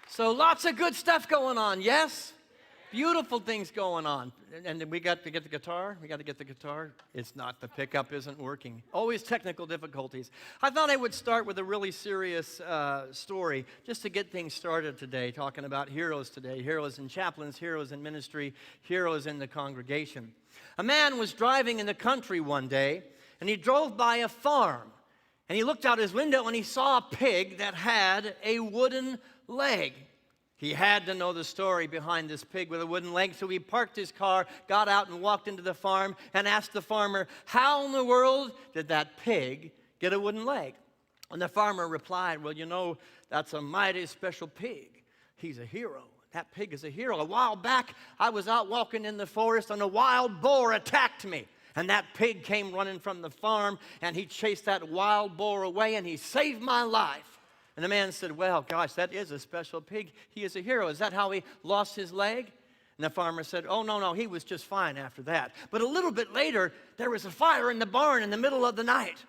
So lots of good stuff going on, yes? Beautiful things going on. And then we got to get the guitar. We got to get the guitar. It's not, the pickup isn't working. Always technical difficulties. I thought I would start with a really serious story just to get things started today, talking about heroes today. Heroes in chaplains, heroes in ministry, heroes in the congregation. A man was driving in the country one day, and he drove by a farm. And he looked out his window and he saw a pig that had a wooden leg. He had to know the story behind this pig with a wooden leg, so he parked his car, got out and walked into the farm and asked the farmer, how in the world did that pig get a wooden leg? And the farmer replied, well, you know, that's a mighty special pig. He's a hero. That pig is a hero. A while back, I was out walking in the forest and a wild boar attacked me. And that pig came running from the farm and he chased that wild boar away and he saved my life. And the man said, well, gosh, that is a special pig. He is a hero. Is that how he lost his leg? And the farmer said, oh, no, he was just fine after that. But a little bit later, there was a fire in the barn in the middle of the night.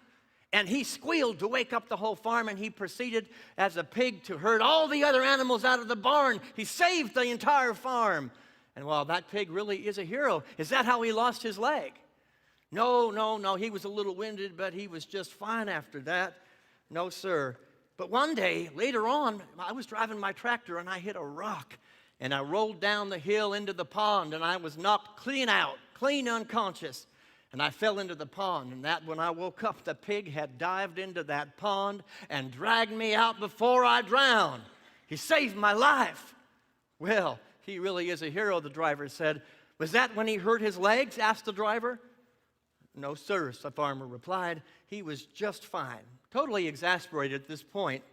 And he squealed to wake up the whole farm, and he proceeded as a pig to herd all the other animals out of the barn. He saved the entire farm. And well, that pig really is a hero. Is that how he lost his leg? No, he was a little winded, but he was just fine after that. No, sir. But one day, later on, I was driving my tractor and I hit a rock. And I rolled down the hill into the pond and I was knocked clean out, clean unconscious. And I fell into the pond. And that when I woke up, the pig had dived into that pond and dragged me out before I drowned. He saved my life. Well, he really is a hero, the driver said. Was that when he hurt his legs? Asked the driver. No, sir, the farmer replied. He was just fine. Totally exasperated at this point,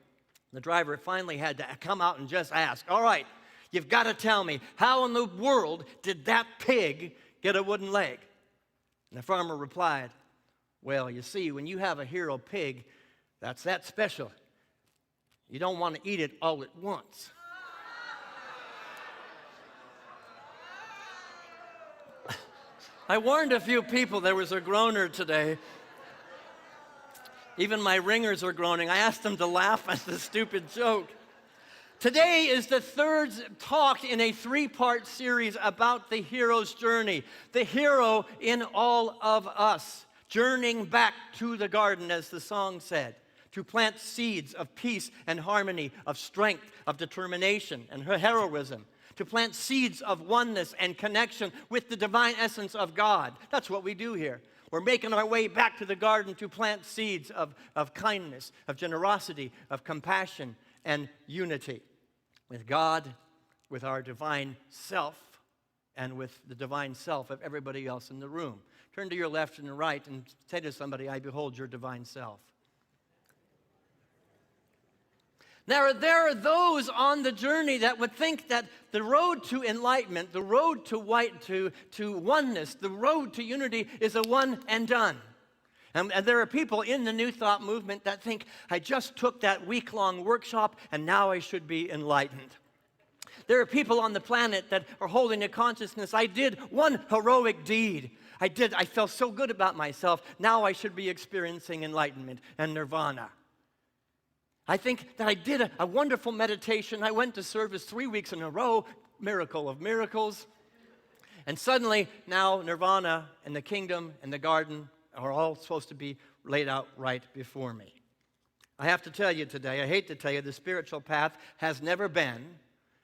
the driver finally had to come out and just ask, all right, you've got to tell me, how in the world did that pig get a wooden leg? And the farmer replied, well, you see, when you have a hero pig, that's that special. You don't want to eat it all at once. I warned a few people there was a groaner today. Even my ringers are groaning. I asked them to laugh at the stupid joke. Today is the third talk in a three-part series about the hero's journey. The hero in all of us, journeying back to the garden, as the song said, to plant seeds of peace and harmony, of strength, of determination, and heroism. To plant seeds of oneness and connection with the divine essence of God. That's what we do here. We're making our way back to the garden to plant seeds of kindness, of generosity, of compassion, and unity with God, with our divine self, and with the divine self of everybody else in the room. Turn to your left and right and say to somebody, I behold your divine self. Now, there are those on the journey that would think that the road to enlightenment, the road to oneness, the road to unity is a one and done. And there are people in the New Thought movement that think, I just took that week-long workshop and now I should be enlightened. There are people on the planet that are holding a consciousness, I did one heroic deed. I felt so good about myself, now I should be experiencing enlightenment and nirvana. I think that I did a wonderful meditation. I went to service 3 weeks in a row, miracle of miracles. And suddenly, now nirvana and the kingdom and the garden are all supposed to be laid out right before me. I have to tell you today, I hate to tell you, the spiritual path has never been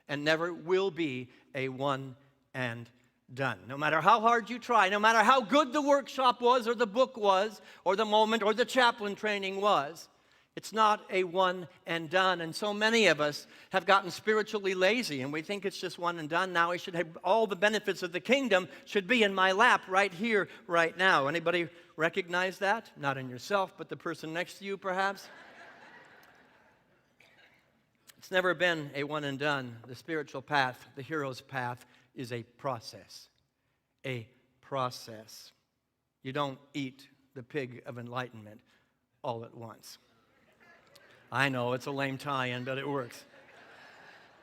and never will be a one and done. No matter how hard you try, no matter how good the workshop was or the book was or the moment or the chaplain training was, it's not a one and done. And so many of us have gotten spiritually lazy and we think it's just one and done. Now I should have all the benefits of the kingdom should be in my lap right here, right now. Anybody recognize that? Not in yourself, but the person next to you perhaps. It's never been a one and done. The spiritual path, the hero's path, is a process. A process. You don't eat the pig of enlightenment all at once. I know, it's a lame tie-in, but it works.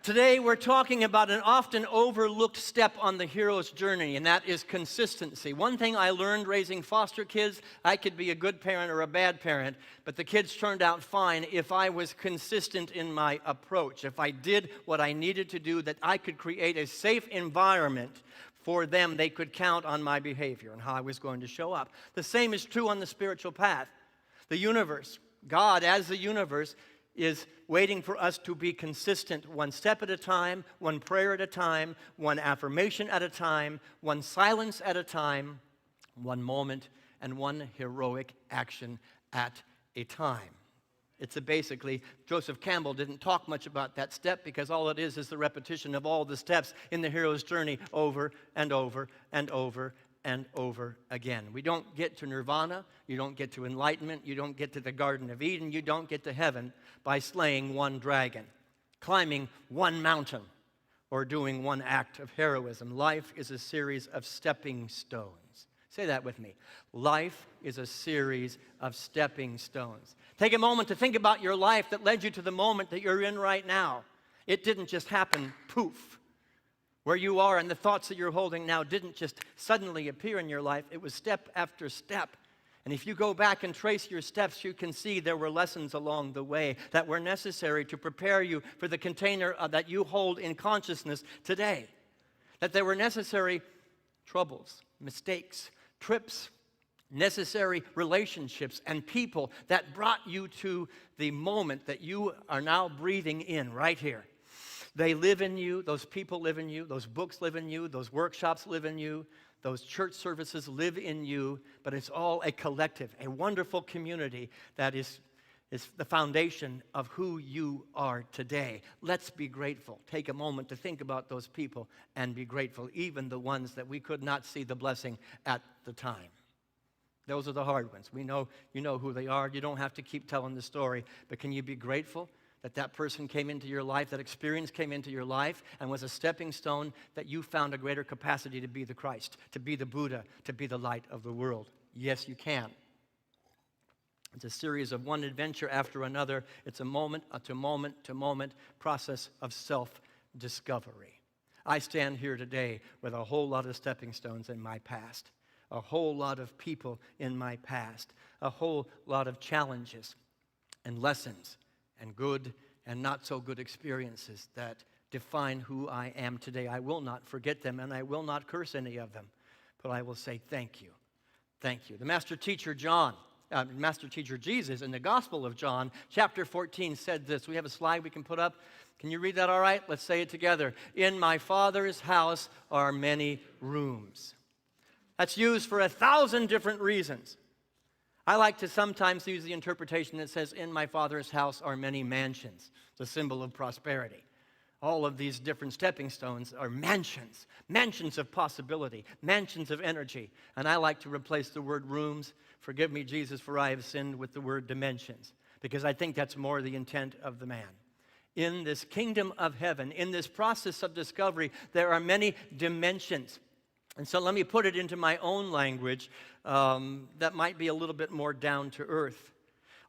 Today we're talking about an often overlooked step on the hero's journey, and that is consistency. One thing I learned raising foster kids, I could be a good parent or a bad parent, but the kids turned out fine if I was consistent in my approach. If I did what I needed to do, that I could create a safe environment for them. They could count on my behavior and how I was going to show up. The same is true on the spiritual path. The universe, God as the universe, is waiting for us to be consistent, one step at a time, one prayer at a time, one affirmation at a time, one silence at a time, one moment, and one heroic action at a time. It's basically, Joseph Campbell didn't talk much about that step because all it is the repetition of all the steps in the hero's journey over and over and over and over again. We don't get to nirvana, you don't get to enlightenment, you don't get to the Garden of Eden, you don't get to heaven by slaying one dragon, climbing one mountain, or doing one act of heroism. Life is a series of stepping stones. Say that with me. Life is a series of stepping stones. Take a moment to think about your life that led you to the moment that you're in right now. It didn't just happen, poof. Where you are and the thoughts that you're holding now didn't just suddenly appear in your life. It was step after step. And if you go back and trace your steps, you can see there were lessons along the way that were necessary to prepare you for the container that you hold in consciousness today. That there were necessary troubles, mistakes, trips, necessary relationships, and people that brought you to the moment that you are now breathing in right here. They live in you, those people live in you, those books live in you, those workshops live in you, those church services live in you, but it's all a collective, a wonderful community that is the foundation of who you are today. Let's be grateful. Take a moment to think about those people and be grateful, even the ones that we could not see the blessing at the time. Those are the hard ones. We know, you know who they are. You don't have to keep telling the story, but can you be grateful that that person came into your life, that experience came into your life, and was a stepping stone that you found a greater capacity to be the Christ, to be the Buddha, to be the light of the world? Yes, you can. It's a series of one adventure after another. It's a moment to moment to moment process of self-discovery. I stand here today with a whole lot of stepping stones in my past, a whole lot of people in my past, a whole lot of challenges and lessons and good and not so good experiences that define who I am today. I will not forget them, and I will not curse any of them, but I will say thank you. Thank you. The Master Teacher Jesus in the Gospel of John, chapter 14, said this. We have a slide we can put up. Can you read that all right? Let's say it together. In my Father's house are many rooms. That's used for 1,000 different reasons. I like to sometimes use the interpretation that says, in my Father's house are many mansions. It's a symbol of prosperity. All of these different stepping stones are mansions, mansions of possibility, mansions of energy. And I like to replace the word rooms, forgive me, Jesus, for I have sinned, with the word dimensions, because I think that's more the intent of the man. In this kingdom of heaven, in this process of discovery, there are many dimensions. And so let me put it into my own language that might be a little bit more down to earth.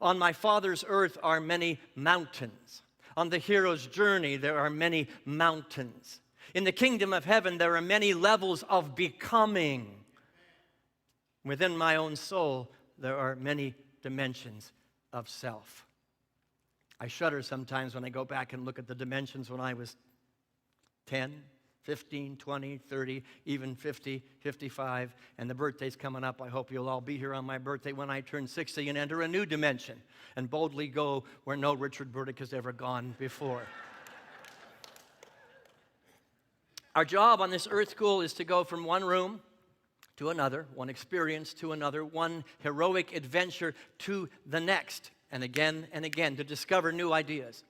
On my Father's earth are many mountains. On the hero's journey, there are many mountains. In the kingdom of heaven, there are many levels of becoming. Within my own soul, there are many dimensions of self. I shudder sometimes when I go back and look at the dimensions when I was 10, 15, 20, 30, even 50, 55, and the birthday's coming up. I hope you'll all be here on my birthday when I turn 60 and enter a new dimension and boldly go where no Richard Burdick has ever gone before. Our job on this earth school is to go from one room to another, one experience to another, one heroic adventure to the next, and again, to discover new ideas,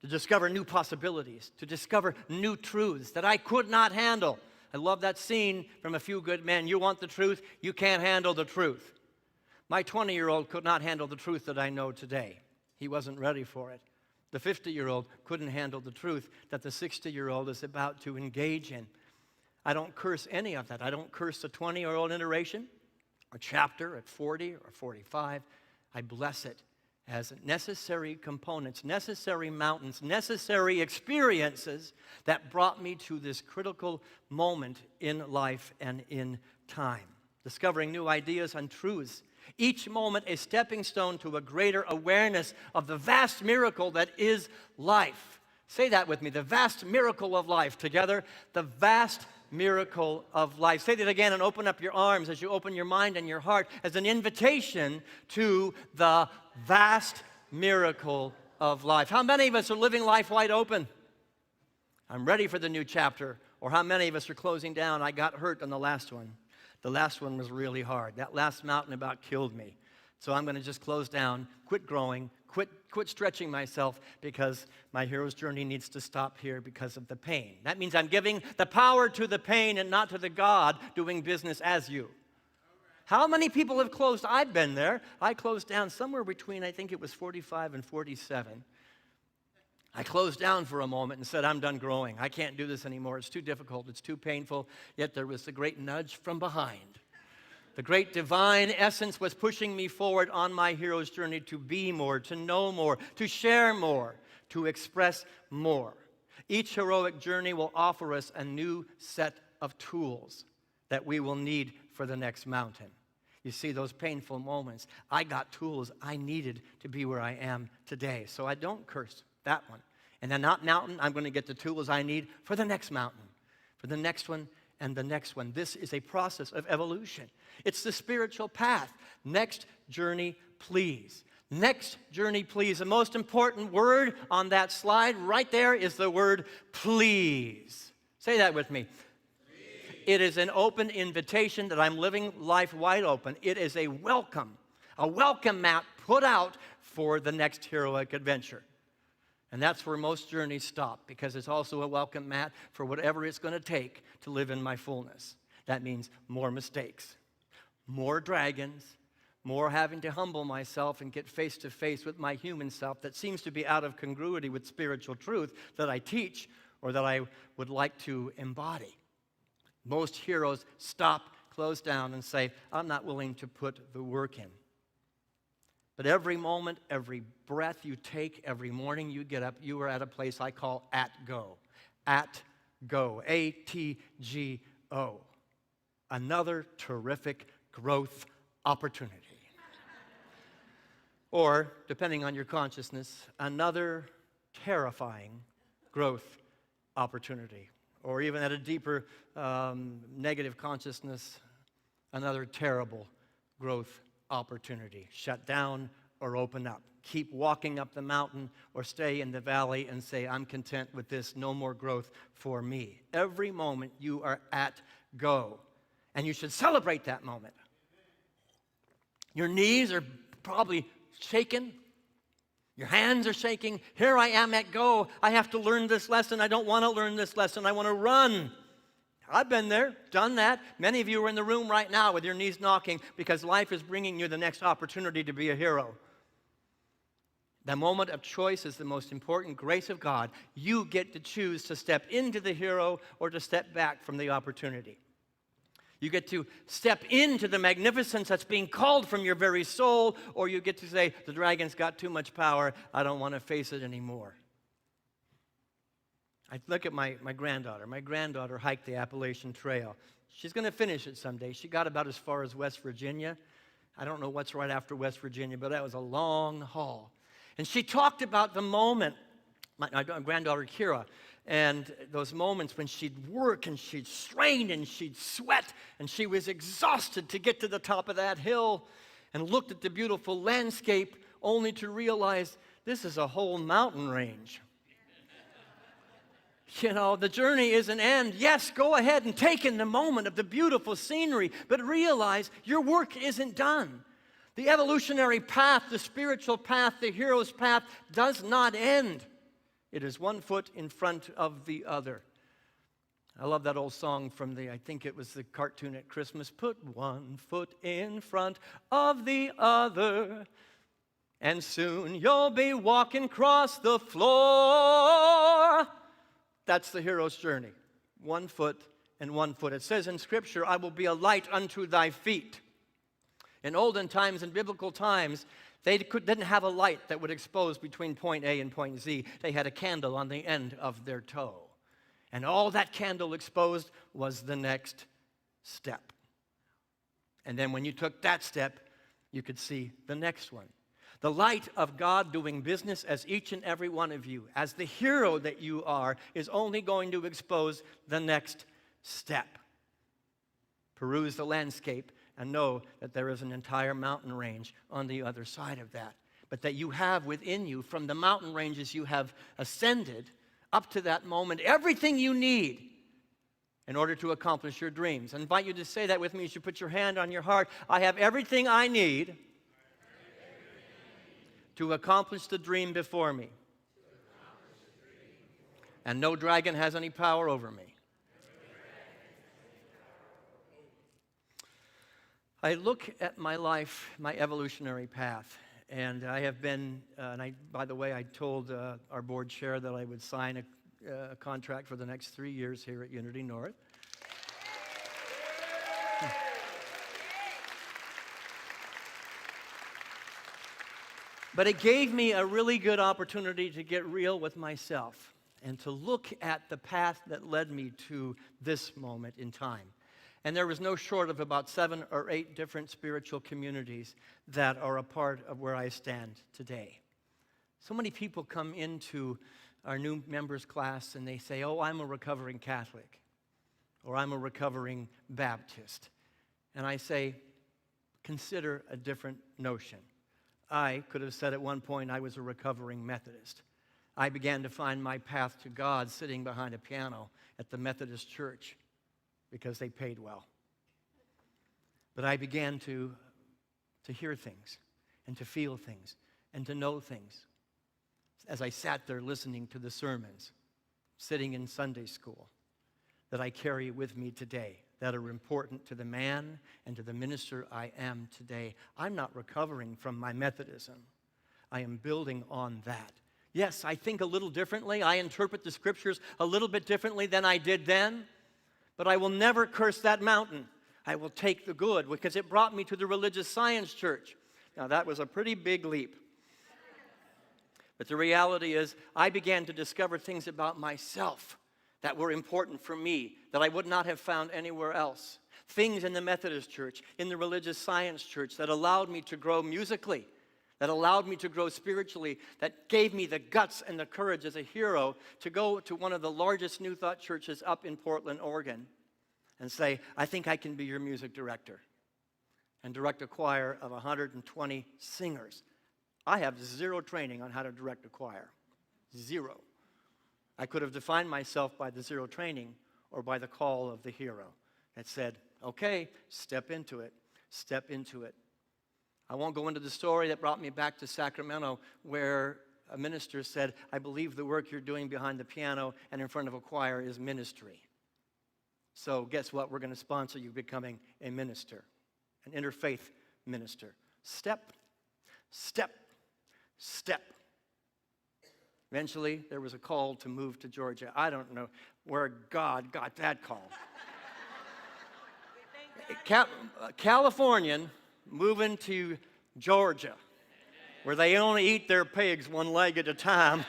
to discover new possibilities, to discover new truths that I could not handle. I love that scene from A Few Good Men. You want the truth, you can't handle the truth. My 20-year-old could not handle the truth that I know today. He wasn't ready for it. The 50-year-old couldn't handle the truth that the 60-year-old is about to engage in. I don't curse any of that. I don't curse the 20-year-old iteration or chapter at 40 or 45. I bless it as necessary components, necessary mountains, necessary experiences that brought me to this critical moment in life and in time. Discovering new ideas and truths. Each moment a stepping stone to a greater awareness of the vast miracle that is life. Say that with me, the vast miracle of life. Together, the vast miracle of life. Say that again and open up your arms as you open your mind and your heart as an invitation to the vast miracle of life. How many of us are living life wide open? I'm ready for the new chapter. Or how many of us are closing down? I got hurt on the last one. The last one was really hard. That last mountain about killed me. So I'm going to just close down, quit growing, quit stretching myself because my hero's journey needs to stop here because of the pain. That means I'm giving the power to the pain and not to the God doing business as you. How many people have closed? I've been there. I closed down somewhere between, I think it was 45 and 47. I closed down for a moment and said, I'm done growing. I can't do this anymore. It's too difficult. It's too painful. Yet there was the great nudge from behind. The great divine essence was pushing me forward on my hero's journey to be more, to know more, to share more, to express more. Each heroic journey will offer us a new set of tools that we will need for the next mountain. You see, those painful moments, I got tools I needed to be where I am today. So I don't curse that one. And then that mountain, I'm going to get the tools I need for the next mountain, for the next one, and the next one. This is a process of evolution. It's the spiritual path. Next journey, please. Next journey, please. The most important word on that slide right there is the word please. Say that with me. It is an open invitation that I'm living life wide open. It is a welcome mat put out for the next heroic adventure. And that's where most journeys stop, because it's also a welcome mat for whatever it's going to take to live in my fullness. That means more mistakes, more dragons, more having to humble myself and get face to face with my human self that seems to be out of congruity with spiritual truth that I teach or that I would like to embody. Most heroes stop, close down, and say, I'm not willing to put the work in. But every moment, every breath you take, every morning you get up, you are at a place I call at go. At go. A-T-G-O. Another terrific growth opportunity. Or, depending on your consciousness, another terrifying growth opportunity. Or even at a deeper negative consciousness, another terrible growth opportunity. Shut down or open up. Keep walking up the mountain or stay in the valley and say, I'm content with this, no more growth for me. Every moment you are at go. And you should celebrate that moment. Your knees are probably shaking. Your hands are shaking. Here I am at go. I have to learn this lesson. I don't want to learn this lesson. I want to run. I've been there, done that. Many of you are in the room right now with your knees knocking because life is bringing you the next opportunity to be a hero. The moment of choice is the most important grace of God. You get to choose to step into the hero or to step back from the opportunity. You get to step into the magnificence that's being called from your very soul, or you get to say, the dragon's got too much power, I don't want to face it anymore. I look at my granddaughter. My granddaughter hiked the Appalachian Trail. She's going to finish it someday. She got about as far as West Virginia. I don't know what's right after West Virginia, but that was a long haul. And she talked about the moment, my granddaughter Kira, and those moments when she'd work and she'd strain and she'd sweat and she was exhausted to get to the top of that hill and looked at the beautiful landscape only to realize this is a whole mountain range. You know, the journey is an end. Yes, go ahead and take in the moment of the beautiful scenery, but realize your work isn't done. The evolutionary path, the spiritual path, the hero's path does not end. It is one foot in front of the other. I love that old song from I think it was the cartoon at Christmas. Put one foot in front of the other, and soon you'll be walking across the floor. That's the hero's journey. 1 foot and 1 foot. It says in Scripture, I will be a light unto thy feet. In olden times, in biblical times, They didn't have a light that would expose between point A and point Z. They had a candle on the end of their toe. And all that candle exposed was the next step. And then when you took that step, you could see the next one. The light of God doing business as each and every one of you, as the hero that you are, is only going to expose the next step. Peruse the landscape and know that there is an entire mountain range on the other side of that. But that you have within you, from the mountain ranges you have ascended up to that moment, everything you need in order to accomplish your dreams. I invite you to say that with me as you put your hand on your heart. I have everything I need to accomplish the dream before me. And no dragon has any power over me. I look at my life, my evolutionary path, and I have been, by the way, I told our board chair that I would sign a contract for the next 3 years here at Unity North. But it gave me a really good opportunity to get real with myself and to look at the path that led me to this moment in time. And there was no short of about 7 or 8 different spiritual communities that are a part of where I stand today. So many people come into our new members class and they say, oh, I'm a recovering Catholic, or I'm a recovering Baptist. And I say, consider a different notion. I could have said at one point I was a recovering Methodist. I began to find my path to God sitting behind a piano at the Methodist church because they paid well. But I began to hear things and to feel things and to know things as I sat there listening to the sermons, sitting in Sunday school, that I carry with me today, that are important to the man and to the minister I am today. I'm not recovering from my Methodism. I am building on that. Yes, I think a little differently. I interpret the scriptures a little bit differently than I did then, but I will never curse that mountain. I will take the good, because it brought me to the religious science church. Now, that was a pretty big leap. But the reality is, I began to discover things about myself that were important for me, that I would not have found anywhere else. Things in the Methodist church, in the religious science church, that allowed me to grow musically, that allowed me to grow spiritually, that gave me the guts and the courage as a hero to go to one of the largest New Thought churches up in Portland, Oregon, and say, I think I can be your music director, and direct a choir of 120 singers. I have zero training on how to direct a choir. Zero. I could have defined myself by the zero training or by the call of the hero that said, okay, step into it, step into it. I won't go into the story that brought me back to Sacramento, where a minister said, I believe the work you're doing behind the piano and in front of a choir is ministry. So guess what? We're going to sponsor you becoming a minister, an interfaith minister. Step, step, step. Eventually, there was a call to move to Georgia. I don't know where God got that call. Californian moving to Georgia, where they only eat their pigs one leg at a time.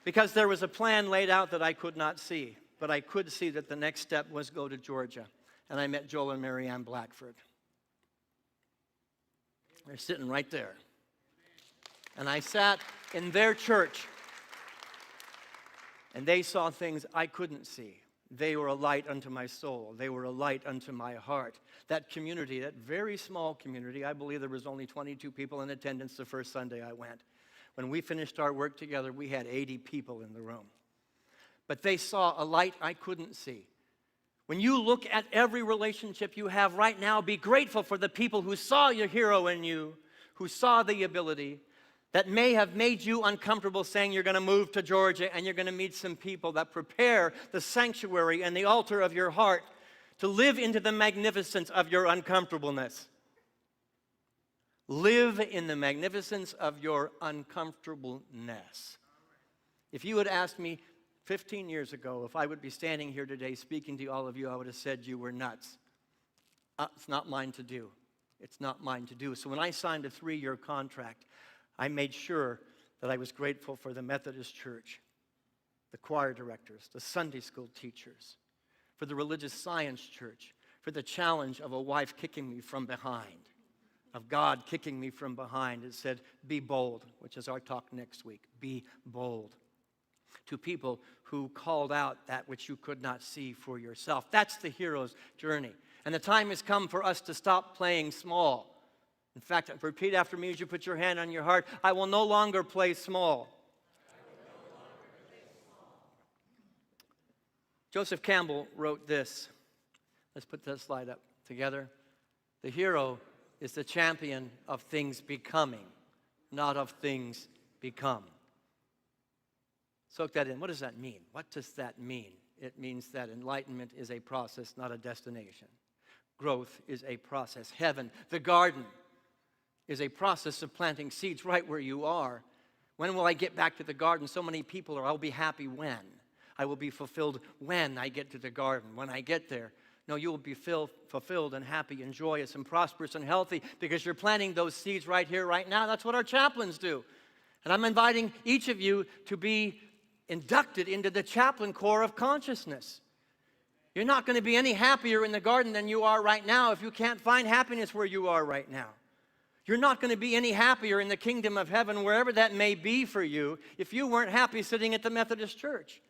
Because there was a plan laid out that I could not see, but I could see that the next step was go to Georgia. And I met Joel and Marianne Blackford. They're sitting right there. And I sat in their church, and they saw things I couldn't see. They were a light unto my soul. They were a light unto my heart. That community, that very small community, I believe there was only 22 people in attendance the first Sunday I went. When we finished our work together, we had 80 people in the room. But they saw a light I couldn't see. When you look at every relationship you have right now, be grateful for the people who saw your hero in you, who saw the ability, that may have made you uncomfortable, saying you're going to move to Georgia and you're going to meet some people that prepare the sanctuary and the altar of your heart to live into the magnificence of your uncomfortableness. Live in the magnificence of your uncomfortableness. If you had asked me 15 years ago if I would be standing here today speaking to all of you, I would have said you were nuts. It's not mine to do. It's not mine to do. So when I signed a 3-year contract, I made sure that I was grateful for the Methodist Church, the choir directors, the Sunday school teachers, for the religious science church, for the challenge of a wife kicking me from behind, of God kicking me from behind. It said, be bold, which is our talk next week. Be bold. To people who called out that which you could not see for yourself. That's the hero's journey. And the time has come for us to stop playing small. In fact, repeat after me as you put your hand on your heart. I will no longer play small. Joseph Campbell wrote this. Let's put that slide up together. The hero is the champion of things becoming, not of things become. Soak that in. What does that mean? What does that mean? It means that enlightenment is a process, not a destination. Growth is a process. Heaven, the garden, is a process of planting seeds right where you are. When will I get back to the garden? So many people are, I'll be happy when. I will be fulfilled when I get to the garden, when I get there. No, you will be fulfilled and happy and joyous and prosperous and healthy because you're planting those seeds right here, right now. That's what our chaplains do. And I'm inviting each of you to be inducted into the chaplain corps of consciousness. You're not going to be any happier in the garden than you are right now if you can't find happiness where you are right now. You're not going to be any happier in the kingdom of heaven, wherever that may be for you, if you weren't happy sitting at the Methodist Church.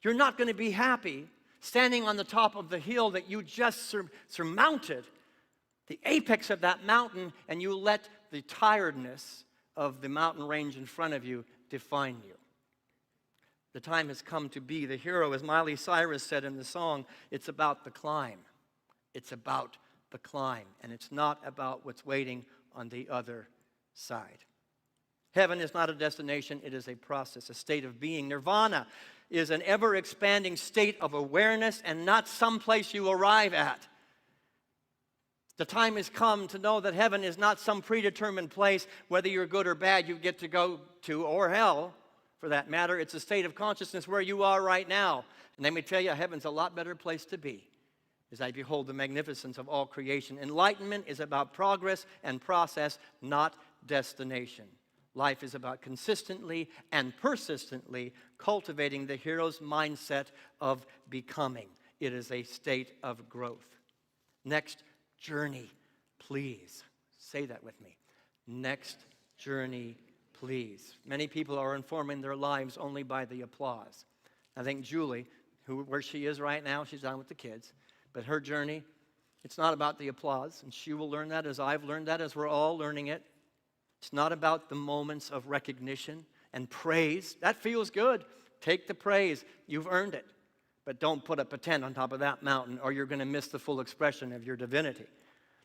You're not going to be happy standing on the top of the hill that you just surmounted, the apex of that mountain, and you let the tiredness of the mountain range in front of you define you. The time has come to be the hero. As Miley Cyrus said in the song, it's about the climb. It's about the climb, and it's not about what's waiting on the other side. Heaven is not a destination, it is a process, a state of being. Nirvana is an ever-expanding state of awareness and not some place you arrive at. The time has come to know that heaven is not some predetermined place, whether you're good or bad, you get to go to, or hell, for that matter. It's a state of consciousness where you are right now. And let me tell you, heaven's a lot better place to be as I behold the magnificence of all creation. Enlightenment is about progress and process, not destination. Life is about consistently and persistently cultivating the hero's mindset of becoming. It is a state of growth. Next journey, please. Say that with me. Next journey, please. Many people are informing their lives only by the applause. I think Julie, where she is right now, she's down with the kids, but her journey, it's not about the applause, and she will learn that as I've learned that, as we're all learning it. It's not about the moments of recognition and praise. That feels good. Take the praise. You've earned it. But don't put up a tent on top of that mountain, or you're going to miss the full expression of your divinity.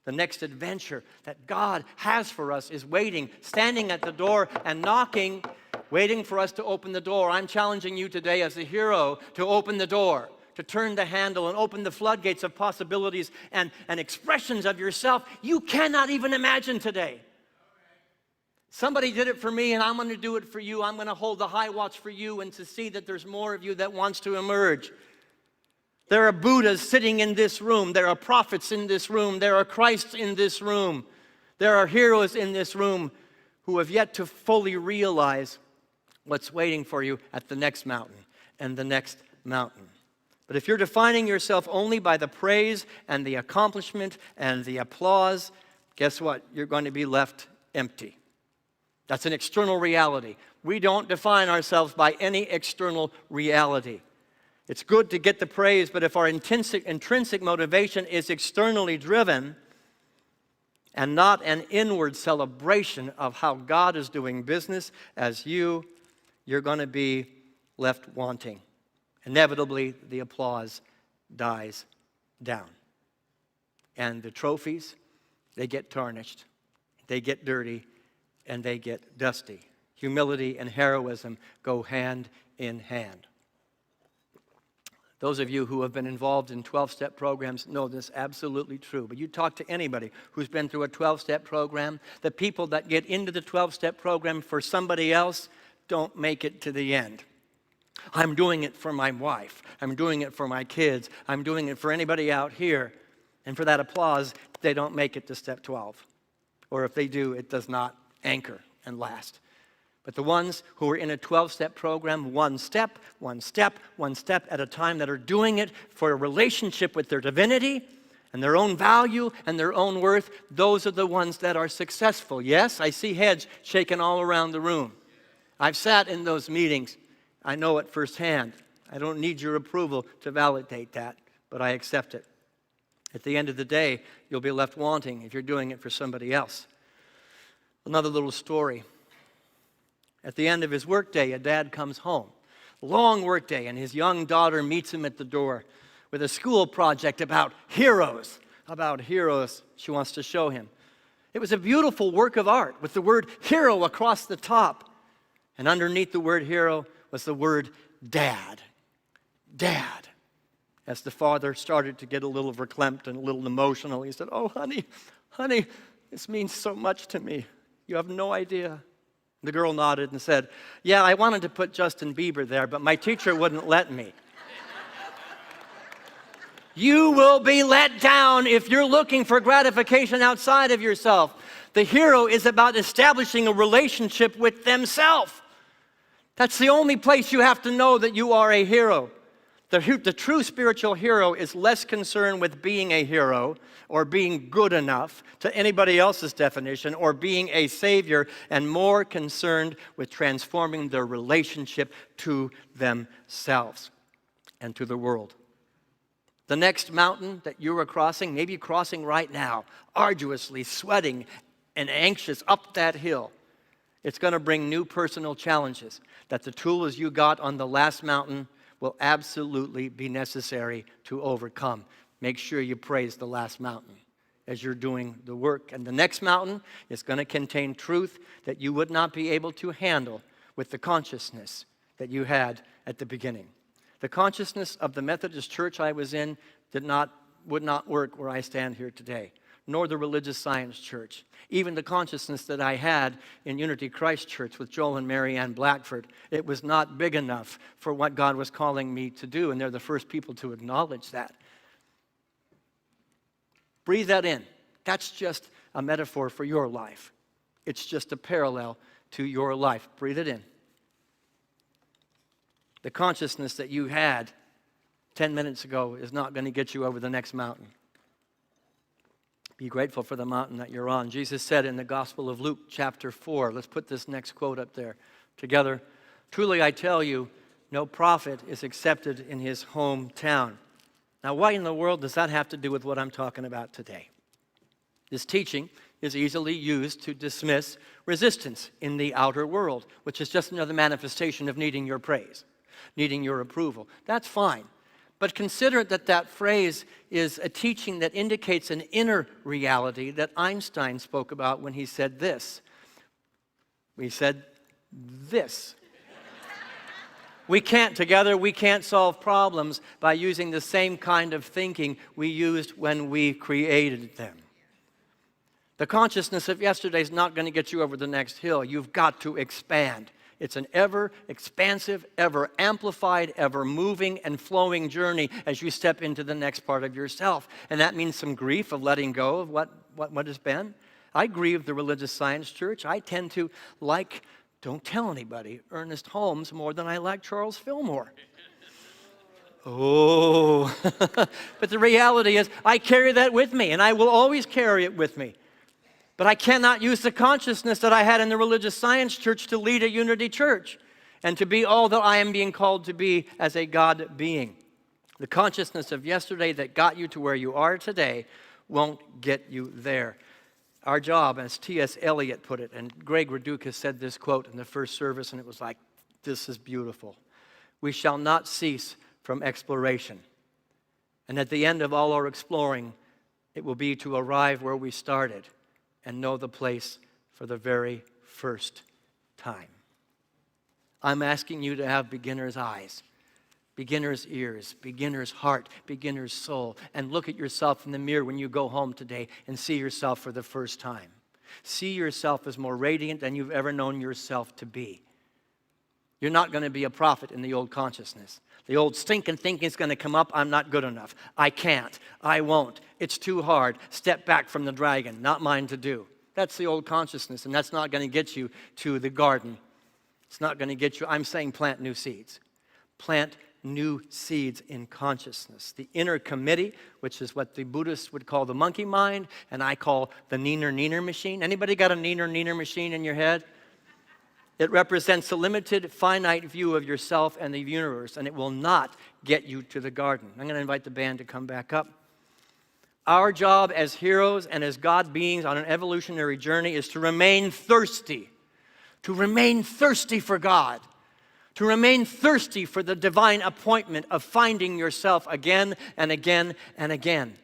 The next adventure that God has for us is waiting, standing at the door and knocking, waiting for us to open the door. I'm challenging you today as a hero to open the door, to turn the handle and open the floodgates of possibilities and expressions of yourself you cannot even imagine today. Somebody did it for me, and I'm going to do it for you. I'm going to hold the high watch for you and to see that there's more of you that wants to emerge. There are Buddhas sitting in this room. There are prophets in this room. There are Christs in this room. There are heroes in this room who have yet to fully realize what's waiting for you at the next mountain and the next mountain. But if you're defining yourself only by the praise and the accomplishment and the applause, guess what? You're going to be left empty. That's an external reality. We don't define ourselves by any external reality. It's good to get the praise, but if our intrinsic motivation is externally driven and not an inward celebration of how God is doing business as you're going to be left wanting. Inevitably, the applause dies down. And the trophies, they get tarnished, they get dirty, and they get dusty. Humility and heroism go hand in hand. Those of you who have been involved in 12-step programs know this absolutely true. But you talk to anybody who's been through a 12-step program, the people that get into the 12-step program for somebody else don't make it to the end. I'm doing it for my wife. I'm doing it for my kids. I'm doing it for anybody out here. And for that applause, they don't make it to step 12. Or if they do, it does not anchor and last. But the ones who are in a 12-step program, one step at a time, that are doing it for a relationship with their divinity and their own value and their own worth, those are the ones that are successful. Yes, I see heads shaking all around the room. I've sat in those meetings. I know it firsthand. I don't need your approval to validate that, but I accept it. At the end of the day, you'll be left wanting if you're doing it for somebody else. Another little story. At the end of his workday, a dad comes home. Long workday, and his young daughter meets him at the door with a school project about heroes. She wants to show him. It was a beautiful work of art with the word hero across the top. And underneath the word hero was the word dad. Dad. As the father started to get a little verklempt and a little emotional, he said, "Oh, honey, this means so much to me. You have no idea." The girl nodded and said, "Yeah, I wanted to put Justin Bieber there, but my teacher wouldn't let me." You will be let down if you're looking for gratification outside of yourself. The hero is about establishing a relationship with themselves. That's the only place you have to know that you are a hero. The true spiritual hero is less concerned with being a hero or being good enough to anybody else's definition or being a savior, and more concerned with transforming their relationship to themselves and to the world. The next mountain that you are crossing, maybe crossing right now, arduously sweating and anxious up that hill, it's going to bring new personal challenges that the tools you got on the last mountain will absolutely be necessary to overcome. Make sure you praise the last mountain as you're doing the work. And the next mountain is going to contain truth that you would not be able to handle with the consciousness that you had at the beginning. The consciousness of the Methodist church I was in would not work where I stand here today, nor the religious science church. Even the consciousness that I had in Unity Christ Church with Joel and Mary Ann Blackford, it was not big enough for what God was calling me to do, and they're the first people to acknowledge that. Breathe that in. That's just a metaphor for your life. It's just a parallel to your life. Breathe it in. The consciousness that you had 10 minutes ago is not going to get you over the next mountain. Be grateful for the mountain that you're on. Jesus said in the Gospel of Luke, chapter 4, let's put this next quote up there together. "Truly I tell you, no prophet is accepted in his hometown." Now, why in the world does that have to do with what I'm talking about today? This teaching is easily used to dismiss resistance in the outer world, which is just another manifestation of needing your praise, needing your approval. That's fine. But consider that phrase is a teaching that indicates an inner reality that Einstein spoke about when he said this. We said this. We can't solve problems by using the same kind of thinking we used when we created them. The consciousness of yesterday is not going to get you over the next hill. You've got to expand. It's an ever-expansive, ever-amplified, ever-moving and flowing journey as you step into the next part of yourself. And that means some grief of letting go of what has been. I grieve the religious science church. I tend to like, don't tell anybody, Ernest Holmes more than I like Charles Fillmore. Oh, but the reality is I carry that with me, and I will always carry it with me. But I cannot use the consciousness that I had in the religious science church to lead a Unity church and to be all that I am being called to be as a God being. The consciousness of yesterday that got you to where you are today won't get you there. Our job, as T.S. Eliot put it, and Greg Redukas said this quote in the first service, and it was like, this is beautiful. We shall not cease from exploration. And at the end of all our exploring, it will be to arrive where we started and know the place for the very first time. I'm asking you to have beginner's eyes, beginner's ears, beginner's heart, beginner's soul, and look at yourself in the mirror when you go home today and see yourself for the first time. See yourself as more radiant than you've ever known yourself to be. You're not going to be a prophet in the old consciousness. The old stinking thinking is going to come up. I'm not good enough. I can't. I won't. It's too hard. Step back from the dragon. Not mine to do. That's the old consciousness, and that's not going to get you to the garden. It's not going to get you. I'm saying plant new seeds. Plant new seeds in consciousness. The inner committee, which is what the Buddhists would call the monkey mind, and I call the neener machine. Anybody got a neener machine in your head? It represents a limited, finite view of yourself and the universe, and it will not get you to the garden. I'm going to invite the band to come back up. Our job as heroes and as God beings on an evolutionary journey is to remain thirsty for God, to remain thirsty for the divine appointment of finding yourself again and again and again.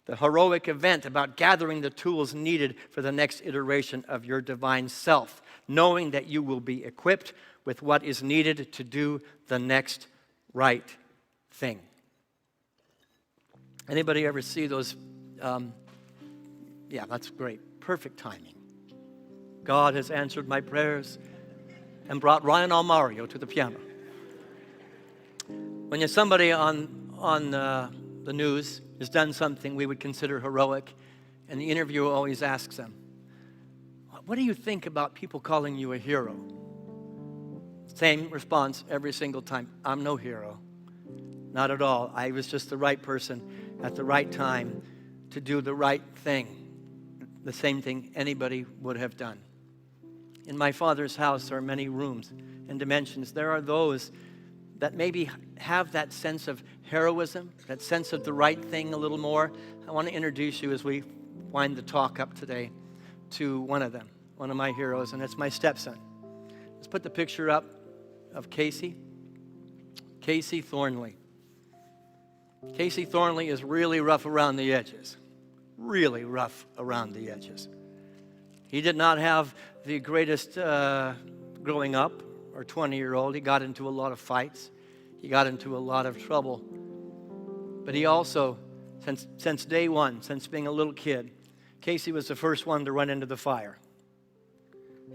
The heroic event about gathering the tools needed for the next iteration of your divine self, knowing that you will be equipped with what is needed to do the next right thing. Anybody ever see those? Yeah, that's great. Perfect timing. God has answered my prayers and brought Ryan Almario to the piano. When you're somebody on the news has done something we would consider heroic, and the interviewer always asks them, what do you think about people calling you a hero? Same response every single time. I'm no hero. Not at all. I was just the right person at the right time to do the right thing. The same thing anybody would have done. In my Father's house are many rooms and dimensions. There are those that maybe have that sense of heroism, that sense of the right thing a little more. I want to introduce you as we wind the talk up today to one of them, one of my heroes, and it's my stepson. Let's put the picture up of Casey. Casey Thornley. Casey Thornley is really rough around the edges. Really rough around the edges. He did not have the greatest growing up or 20-year-old. He got into a lot of fights. He got into a lot of trouble. But he also, since day one, since being a little kid, Casey was the first one to run into the fire.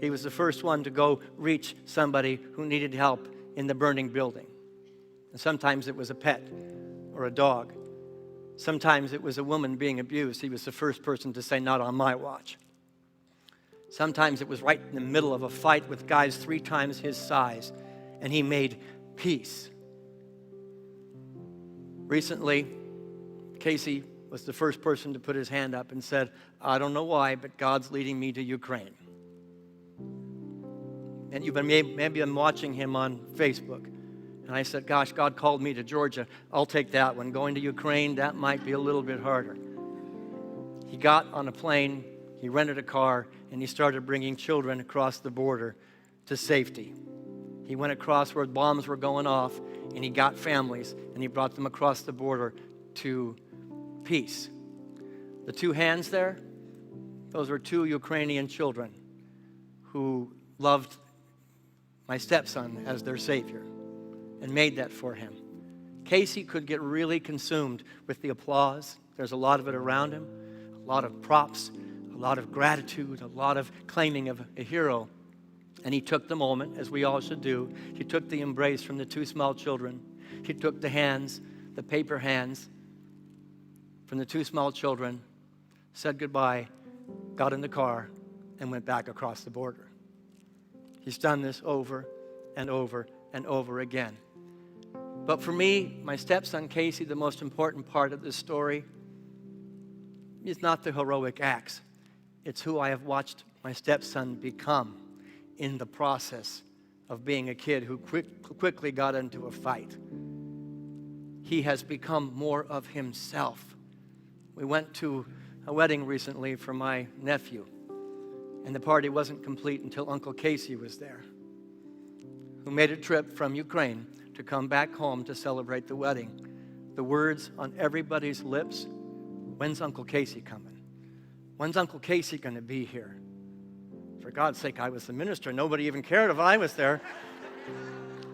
He was the first one to go reach somebody who needed help in the burning building. And sometimes it was a pet or a dog. Sometimes it was a woman being abused. He was the first person to say, not on my watch. Sometimes it was right in the middle of a fight with guys 3 times his size, and he made peace. Recently, Casey was the first person to put his hand up and said, I don't know why, but God's leading me to Ukraine. And you've been maybe I'm watching him on Facebook. And I said, gosh, God called me to Georgia. I'll take that one. Going to Ukraine, that might be a little bit harder. He got on a plane, he rented a car, and he started bringing children across the border to safety. He went across where bombs were going off, and he got families, and he brought them across the border to peace. The 2 hands there, those were 2 Ukrainian children who loved my stepson as their savior and made that for him. Casey could get really consumed with the applause. There's a lot of it around him, a lot of props, a lot of gratitude, a lot of claiming of a hero. And he took the moment, as we all should do. He took the embrace from the 2 small children. He took the hands, the paper hands from the 2 small children, said goodbye, got in the car, and went back across the border. He's done this over and over and over again. But for me, my stepson Casey, the most important part of this story is not the heroic acts. It's who I have watched my stepson become in the process of being a kid who quickly got into a fight. He has become more of himself. We went to a wedding recently for my nephew, and the party wasn't complete until Uncle Casey was there, who made a trip from Ukraine to come back home to celebrate the wedding. The words on everybody's lips, when's Uncle Casey coming? When's Uncle Casey going to be here? For God's sake, I was the minister. Nobody even cared if I was there.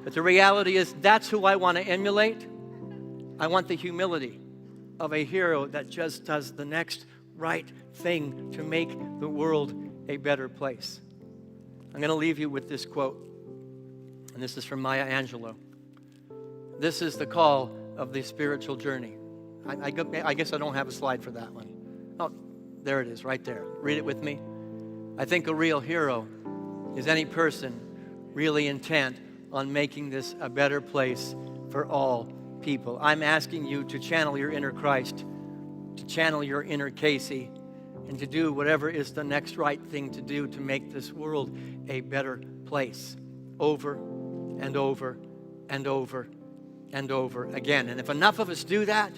But the reality is, that's who I want to emulate. I want the humility of a hero that just does the next right thing to make the world a better place. I'm going to leave you with this quote. And this is from Maya Angelou. This is the call of the spiritual journey. I guess I don't have a slide for that one. Oh, there it is, right there. Read it with me. I think a real hero is any person really intent on making this a better place for all people. I'm asking you to channel your inner Christ, to channel your inner Casey, and to do whatever is the next right thing to do to make this world a better place over and over and over and over again. And if enough of us do that,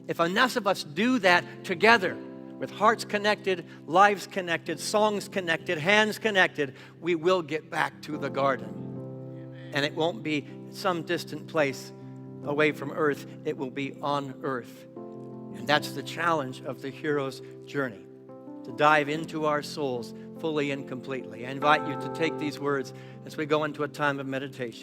if enough of us do that together, with hearts connected, lives connected, songs connected, hands connected, we will get back to the garden. And it won't be some distant place away from earth. It will be on earth. And that's the challenge of the hero's journey, to dive into our souls fully and completely. I invite you to take these words as we go into a time of meditation.